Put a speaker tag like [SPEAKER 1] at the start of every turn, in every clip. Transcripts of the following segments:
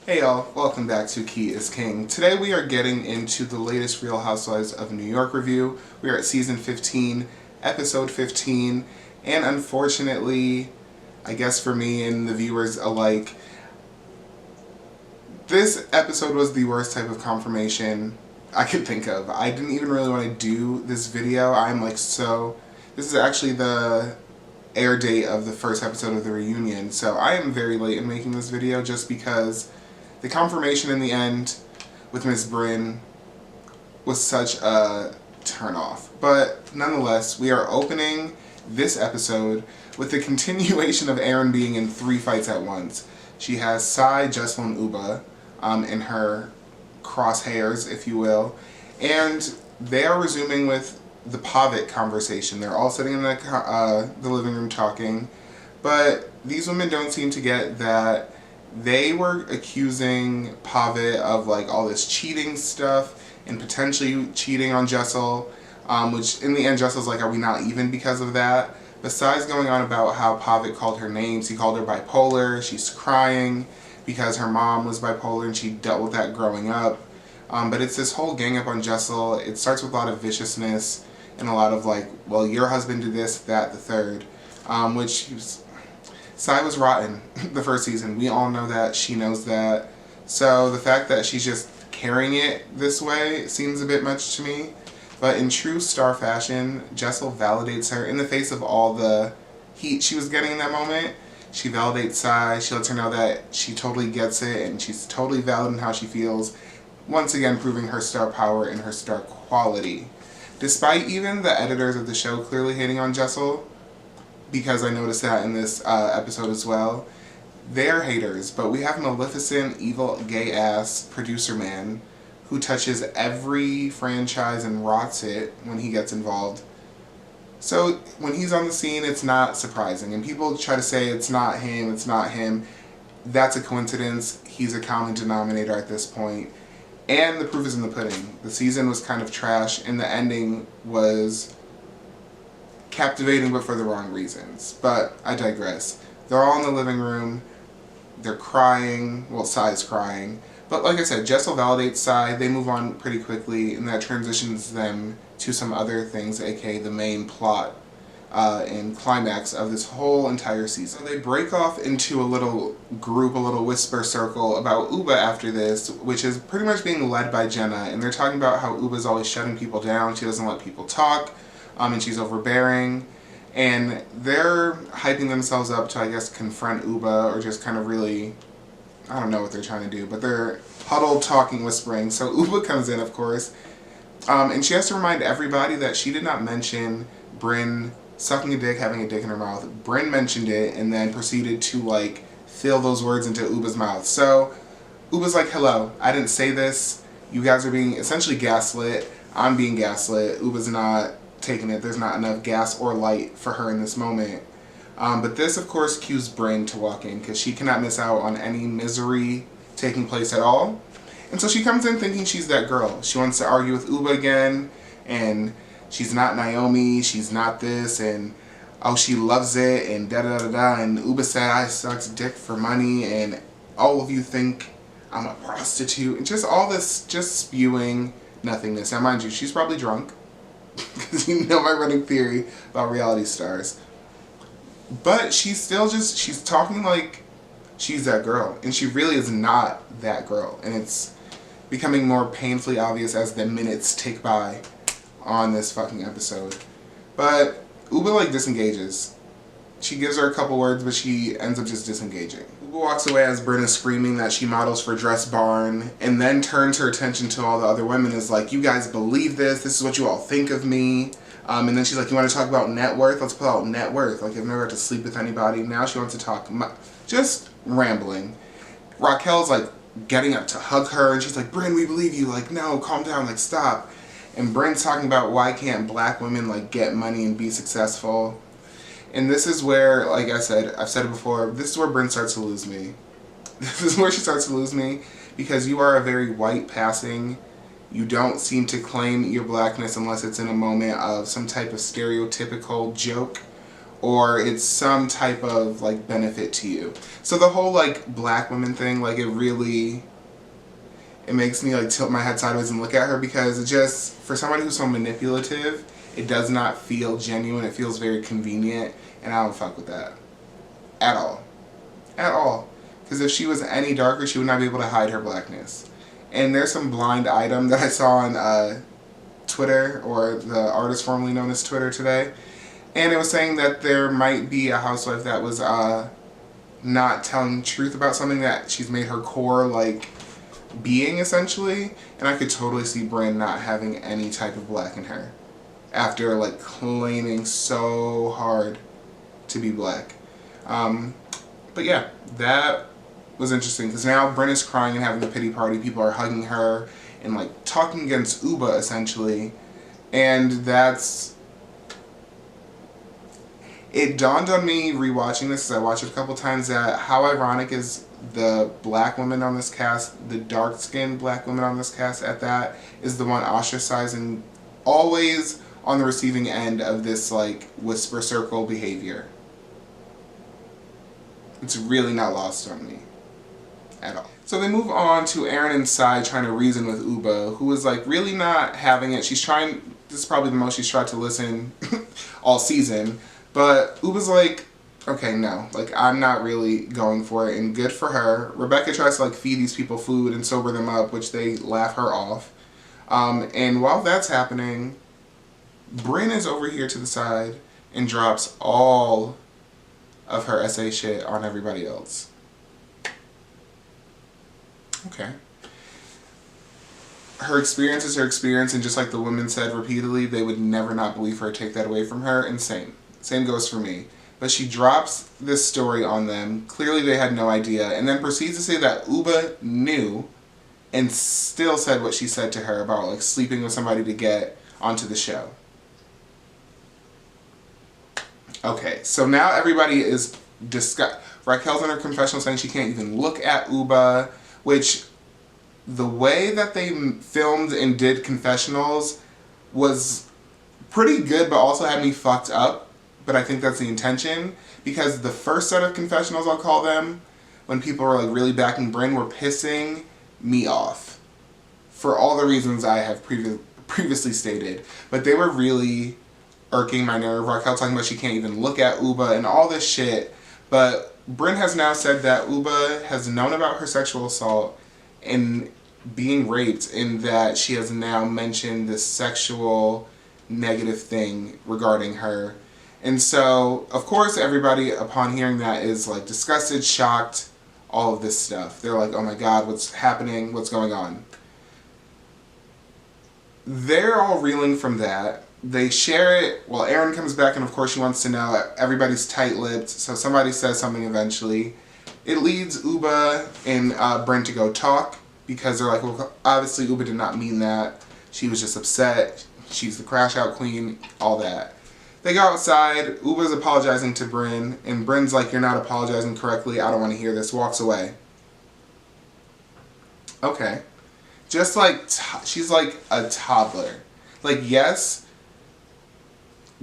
[SPEAKER 1] Hey y'all, welcome back to Key is King. Today we are getting into the latest Real Housewives of New York review. We are at season 15, episode 15, and unfortunately, I guess for me and the viewers alike, this episode was the worst type of confirmation I could think of. I didn't even really want to do this video. This is actually the air date of the first episode of the reunion, so I am very late in making this video just because the confirmation in the end with Miss Brynn was such a turnoff. But nonetheless, we are opening this episode with the continuation of Erin being in 3 fights at once. She has Sai, Jessel, and Uba in her crosshairs, if you will, and they are resuming with the Pavitt conversation. They're all sitting in the living room talking, but these women don't seem to get that they were accusing Pavitt of like all this cheating stuff and potentially cheating on Jessel, which in the end Jessel's like, are we not even because of that? Besides going on about how Pavitt called her names, he called her bipolar, she's crying because her mom was bipolar and she dealt with that growing up. But it's this whole gang up on Jessel. It starts with a lot of viciousness and a lot of like, well, your husband did this, that, the third, Sai was rotten the first season. We all know that. She knows that. So the fact that she's just carrying it this way seems a bit much to me. But in true star fashion, Jessel validates her in the face of all the heat she was getting in that moment. She validates Sai. She lets her know that she totally gets it and she's totally valid in how she feels. Once again, proving her star power and her star quality. Despite even the editors of the show clearly hating on Jessel, because I noticed that in this episode as well, they're haters, but we have Maleficent, evil, gay-ass producer man who touches every franchise and rots it when he gets involved. So when he's on the scene, it's not surprising, and people try to say it's not him. That's a coincidence. He's a common denominator at this point. And the proof is in the pudding. The season was kind of trash, and the ending was captivating, but for the wrong reasons. But I digress. They're all in the living room. They're crying. Well, Sai's crying. But like I said, Jessel validates Sai. They move on pretty quickly, and that transitions them to some other things, aka the main plot and climax of this whole entire season. So they break off into a little group, a little whisper circle about Uba after this, which is pretty much being led by Jenna, and they're talking about how Uba's always shutting people down. She doesn't let people talk. And she's overbearing, and they're hyping themselves up to, I guess, confront Uba, or just kind of really, I don't know what they're trying to do, but they're huddled, talking, whispering. So Uba comes in, of course, and she has to remind everybody that she did not mention Brynn sucking a dick, having a dick in her mouth. Brynn mentioned it, and then proceeded to, like, fill those words into Uba's mouth. So Uba's like, hello, I didn't say this. You guys are being essentially gaslit. I'm being gaslit. Uba's not taking it. There's not enough gas or light for her in this moment. But this, of course, cues Brynn to walk in because she cannot miss out on any misery taking place at all. And so she comes in thinking she's that girl. She wants to argue with Uba again, and she's not Naomi, she's not this, and oh, she loves it, and da-da-da-da, and Uba said I sucks dick for money, and all of you think I'm a prostitute, and just all this just spewing nothingness. Now, mind you, she's probably drunk, because you know my running theory about reality stars. But she's still just, she's talking like she's that girl, and she really is not that girl, and it's becoming more painfully obvious as the minutes tick by on this fucking episode. But Uba, like, disengages. She gives her a couple words, but she ends up just disengaging. Uba walks away as Brynn is screaming that she models for Dress Barn, and then turns her attention to all the other women, is like, you guys believe this? This is what you all think of me? And then she's like, you want to talk about net worth? Let's pull out net worth. Like, I've never had to sleep with anybody. Now she wants to talk. Just rambling. Raquel's, like, getting up to hug her, and she's like, Brynn, we believe you. Like, no, calm down. Like, stop. And Brynn's talking about why can't black women, like, get money and be successful. And this is where, like I said, I've said it before, this is where Brynn starts to lose me. This is where she starts to lose me, because you are a very white passing. You don't seem to claim your blackness unless it's in a moment of some type of stereotypical joke or it's some type of like benefit to you. So the whole like black women thing, like it makes me like tilt my head sideways and look at her, because it just, for somebody who's so manipulative, it does not feel genuine. It feels very convenient, and I don't fuck with that at all. At all. Because if she was any darker, she would not be able to hide her blackness. And there's some blind item that I saw on Twitter, or the artist formerly known as Twitter today, and it was saying that there might be a housewife that was not telling the truth about something that she's made her core like being, essentially. And I could totally see Brynn not having any type of black in her after like claiming so hard to be black. But yeah, that was interesting, because now Brynn is crying and having a pity party. People are hugging her and like talking against Uba, essentially. And it dawned on me rewatching this, as I watched it a couple times, that how ironic is the black woman on this cast, the dark-skinned black woman on this cast at that, is the one ostracized and always on the receiving end of this like whisper circle behavior. It's really not lost on me at all. So they move on to Erin inside trying to reason with Uba, who is like really not having it. She's trying, this is probably the most she's tried to listen all season, but Uba's like, okay, no, like I'm not really going for it, and good for her. Rebecca tries to like feed these people food and sober them up, which they laugh her off. And while that's happening, Brynn is over here to the side and drops all of her essay shit on everybody else. Okay. Her experience is her experience, and just like the women said repeatedly, they would never not believe her, take that away from her, and same goes for me. But she drops this story on them, clearly they had no idea, and then proceeds to say that Uba knew, and still said what she said to her about like sleeping with somebody to get onto the show. Okay, so now everybody is Raquel's in her confessional saying she can't even look at Uba, which the way that they filmed and did confessionals was pretty good, but also had me fucked up. But I think that's the intention, because the first set of confessionals, I'll call them, when people were like really backing Brynn, were pissing me off for all the reasons I have previously stated. But they were really irking my nerve. Raquel talking about she can't even look at Uba and all this shit. But Brynn has now said that Uba has known about her sexual assault and being raped, and that she has now mentioned this sexual negative thing regarding her. And so, of course, everybody upon hearing that is like disgusted, shocked, all of this stuff. They're like, oh my god, what's happening? What's going on? They're all reeling from that. They share it. Well, Erin comes back, and of course she wants to know. Everybody's tight-lipped, so somebody says something eventually. It leads Uba and Brynn to go talk, because they're like, well, obviously Uba did not mean that. She was just upset. She's the crash-out queen, all that. They go outside. Uba's apologizing to Brynn, and Brynn's like, you're not apologizing correctly. I don't want to hear this. Walks away. Okay. Just like, she's like a toddler. Like, yes,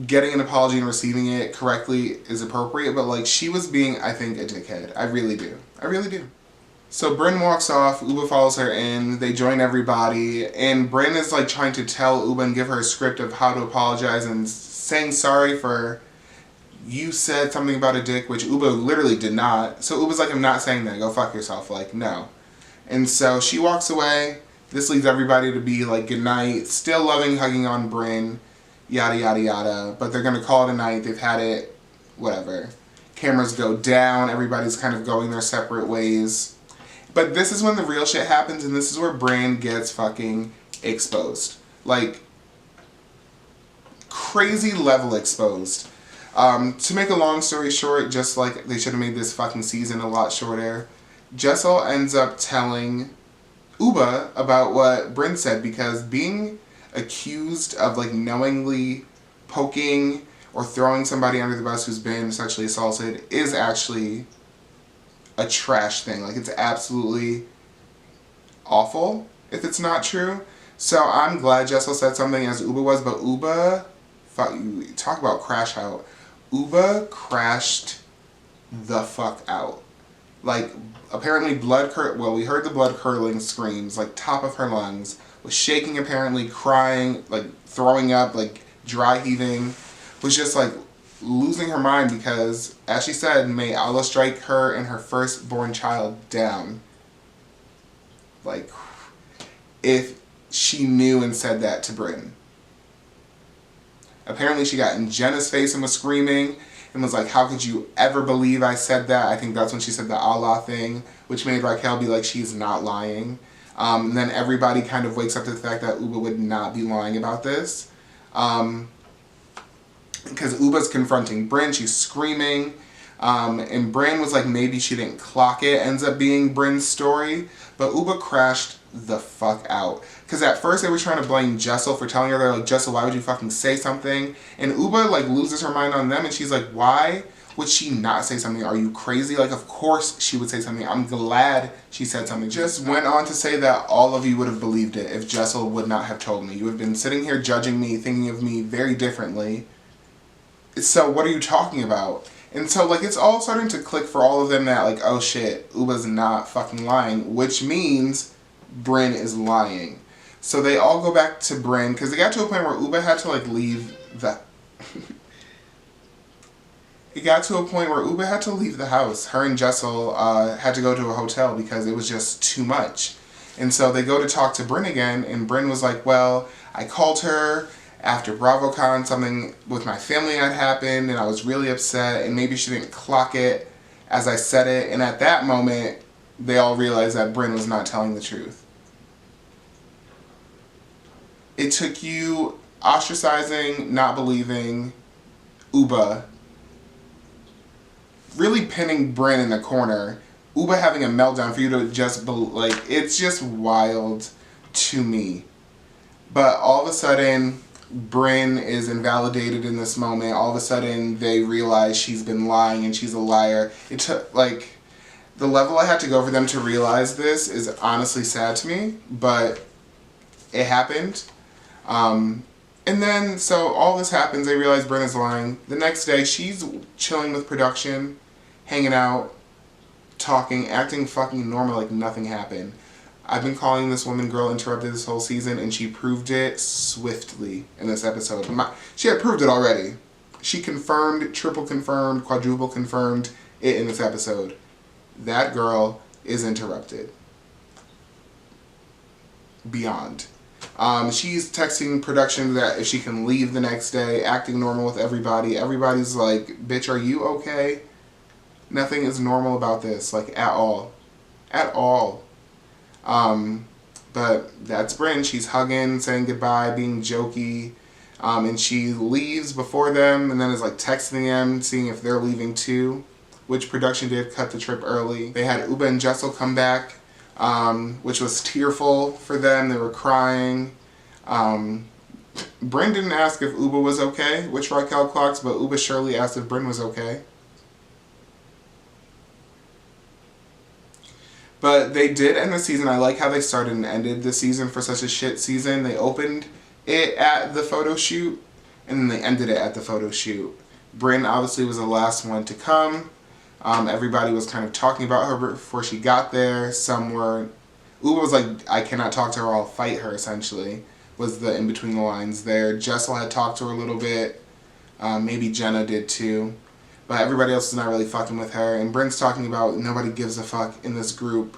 [SPEAKER 1] getting an apology and receiving it correctly is appropriate, but like, she was being, I think, a dickhead. I really do. I really do. So Brynn walks off, Uba follows her in, they join everybody, and Brynn is like trying to tell Uba and give her a script of how to apologize and saying sorry for, you said something about a dick, which Uba literally did not. So Uba's like, I'm not saying that, go fuck yourself, like, no. And so she walks away. This leads everybody to be like, good night, still loving, hugging on Brynn, yada yada yada, but they're gonna call it a night. They've had it, whatever. Cameras go down, everybody's kind of going their separate ways. But this is when the real shit happens, and this is where Brynn gets fucking exposed. Like, crazy level exposed. To make a long story short, just like they should have made this fucking season a lot shorter, Jessel ends up telling Uba about what Brynn said, because being accused of like knowingly poking or throwing somebody under the bus who's been sexually assaulted is actually a trash thing. Like, it's absolutely awful if it's not true. So I'm glad Jessel said something, as Uba was, but Uba, fuck you, talk about crash out. Uba crashed the fuck out. Like, apparently we heard the blood curdling screams, like top of her lungs, was shaking apparently, crying, like throwing up, like dry heaving, was just like losing her mind because, as she said, may Allah strike her and her firstborn child down. Like, if she knew and said that to Bryn. Apparently she got in Jenna's face and was screaming and was like, how could you ever believe I said that? I think that's when she said the Allah thing, which made Raquel be like, she's not lying. And then everybody kind of wakes up to the fact that Uba would not be lying about this. Because Uba's confronting Bryn, she's screaming. And Bryn was like, maybe she didn't clock it. Ends up being Bryn's story. But Uba crashed the fuck out. Because at first they were trying to blame Jessel for telling her. They're like, Jessel, why would you fucking say something? And Uba like loses her mind on them. And she's like, why would she not say something? Are you crazy? Like, of course she would say something. I'm glad she said something. Just went on to say that all of you would have believed it if Jessel would not have told me. You have been sitting here judging me, thinking of me very differently. So what are you talking about? And so, like, it's all starting to click for all of them that, like, oh shit, Uba's not fucking lying, which means Bryn is lying. So they all go back to Bryn, because they got to a point where Uba had to, like, leave the... It got to a point where Uba had to leave the house. Her and Jessel had to go to a hotel because it was just too much. And so they go to talk to Bryn again, and Bryn was like, well, I called her after BravoCon, something with my family had happened, and I was really upset, and maybe she didn't clock it as I said it, and at that moment, they all realized that Bryn was not telling the truth. It took you ostracizing, not believing Uba, really pinning Bryn in the corner, Uba having a meltdown for you to just, like, it's just wild to me. But all of a sudden, Bryn is invalidated in this moment. All of a sudden, they realize she's been lying and she's a liar. It took, like, the level I had to go for them to realize this is honestly sad to me, but it happened. And then, so all this happens, they realize Bryn is lying. The next day, she's chilling with production, hanging out, talking, acting fucking normal like nothing happened. I've been calling this woman Girl Interrupted this whole season, and she proved it swiftly in this episode. She had proved it already. She confirmed, triple confirmed, quadruple confirmed it in this episode. That girl is interrupted. Beyond. She's texting production that if she can leave the next day, acting normal with everybody. Everybody's like, bitch, are you okay? Nothing is normal about this, like, at all. At all. But that's Bryn. She's hugging, saying goodbye, being jokey, and she leaves before them and then is like texting them, seeing if they're leaving too, which production did cut the trip early. They had Uba and Jessel come back, which was tearful for them. They were crying. Bryn didn't ask if Uba was okay, which Raquel clocks, but Uba surely asked if Bryn was okay. But they did end the season. I like how they started and ended the season for such a shit season. They opened it at the photo shoot, and then they ended it at the photo shoot. Bryn obviously was the last one to come. Everybody was kind of talking about her before she got there. Some were... Uba was like, I cannot talk to her, I'll fight her, essentially, was the in-between the lines there. Jessel had talked to her a little bit. Maybe Jenna did too. But everybody else is not really fucking with her. And Bryn's talking about nobody gives a fuck in this group.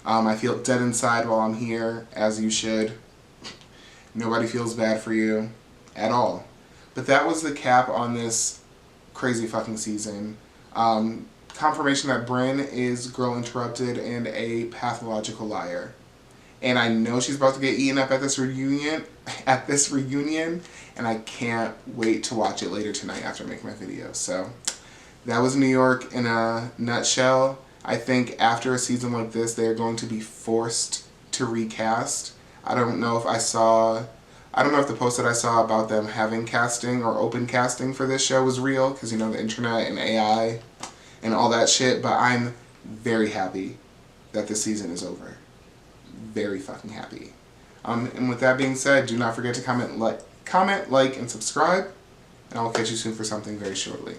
[SPEAKER 1] I feel dead inside while I'm here, as you should. Nobody feels bad for you at all. But that was the cap on this crazy fucking season. Confirmation that Bryn is Girl Interrupted and a pathological liar. And I know she's about to get eaten up at this reunion, and I can't wait to watch it later tonight after I make my video. So that was New York in a nutshell. I think after a season like this, they're going to be forced to recast. I don't know if the post that I saw about them having casting or open casting for this show was real, because, you know, the internet and AI and all that shit, but I'm very happy that this season is over. Very fucking happy. And with that being said, do not forget to comment, like, and subscribe. and I will catch you soon for something very shortly.